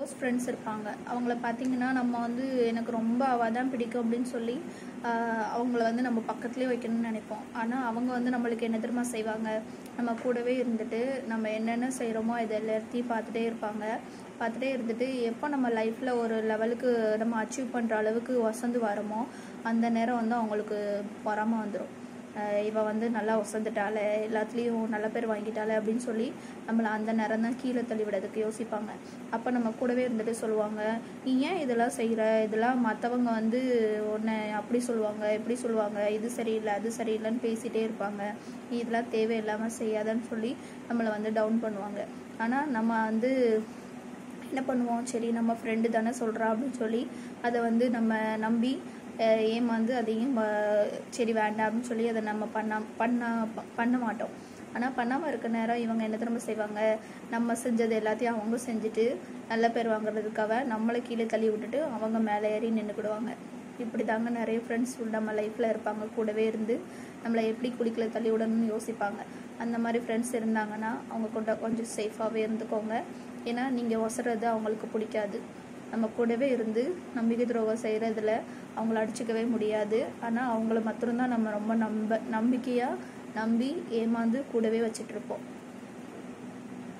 Close friends இருப்பாங்க. அவங்கள பார்த்தீங்கன்னா நம்ம வந்து எனக்கு ரொம்ப அவள் தான் பிடிக்கும் அப்படின்னு சொல்லி அவங்கள வந்து நம்ம பக்கத்துலேயே வைக்கணும்னு நினைப்போம். ஆனால் அவங்க வந்து நம்மளுக்கு என்ன தெரியுமா செய்வாங்க, நம்ம கூடவே இருந்துட்டு நம்ம என்னென்ன செய்கிறோமோ இது எல்லாத்தையும் பார்த்துட்டே இருந்துட்டு எப்போ நம்ம லைஃப்பில் ஒரு லெவலுக்கு நம்ம அச்சீவ் பண்ணுற அளவுக்கு வசந்து வரோமோ அந்த நேரம் வந்து அவங்களுக்கு பொறாம வந்துடும். இவ வந்து நல்லா வசந்துட்டாளே, எல்லாத்துலேயும் நல்ல பேர் வாங்கிட்டாளே அப்படின்னு சொல்லி நம்மளை அந்த நேரம் தான் கீழே தள்ளி விடுறதுக்கு யோசிப்பாங்க. அப்போ நம்ம கூடவே இருந்துட்டு சொல்லுவாங்க, நீ ஏன் இதெல்லாம் செய்கிற, இதெல்லாம் மற்றவங்க வந்து உன்னை அப்படி சொல்லுவாங்க இப்படி சொல்லுவாங்க, இது சரியில்லை அது சரியில்லைன்னு பேசிகிட்டே இருப்பாங்க, நீ இதெல்லாம் தேவையில்லாமல் செய்யாதன்னு சொல்லி நம்மளை வந்து டவுன் பண்ணுவாங்க. ஆனால் நம்ம வந்து என்ன பண்ணுவோம், சரி நம்ம ஃப்ரெண்டு தானே சொல்கிறா அப்படின்னு சொல்லி அதை வந்து நம்ம நம்பி ஏமாந்து அதையும் சரி வேண்டாம் அப்படின்னு சொல்லி அதை நம்ம பண்ண மாட்டோம். ஆனால் பண்ணாமல் இருக்க நேரம் இவங்க என்ன திரும்ப செய்வாங்க, நம்ம செஞ்சது எல்லாத்தையும் அவங்க செஞ்சுட்டு நல்ல பேர் வாங்குறதுக்காக நம்மளை கீழே தள்ளி விட்டுட்டு அவங்க மேலே ஏறி நின்றுக்கிடுவாங்க. இப்படி தாங்க நிறைய ஃப்ரெண்ட்ஸ் நம்ம லைஃப்பில் இருப்பாங்க. கூடவே இருந்து நம்மளை எப்படி குளிக்கல தள்ளி விடணும்னு யோசிப்பாங்க. அந்த மாதிரி ஃப்ரெண்ட்ஸ் இருந்தாங்கன்னா அவங்க கொஞ்சம் சேஃபாகவே இருந்துக்கோங்க. ஏன்னா நீங்கள் ஒசறது அவங்களுக்கு பிடிக்காது. நம்ம கூடவே இருந்து நம்பிக்கை துரோகம் செய்கிறதுல அவங்கள அடிச்சுக்கவே முடியாது. ஆனால் அவங்கள மாத்திரம்தான் நம்ம ரொம்ப நம்பிக்கையாக நம்பி ஏமாந்து கூடவே வச்சிட்ருப்போம்.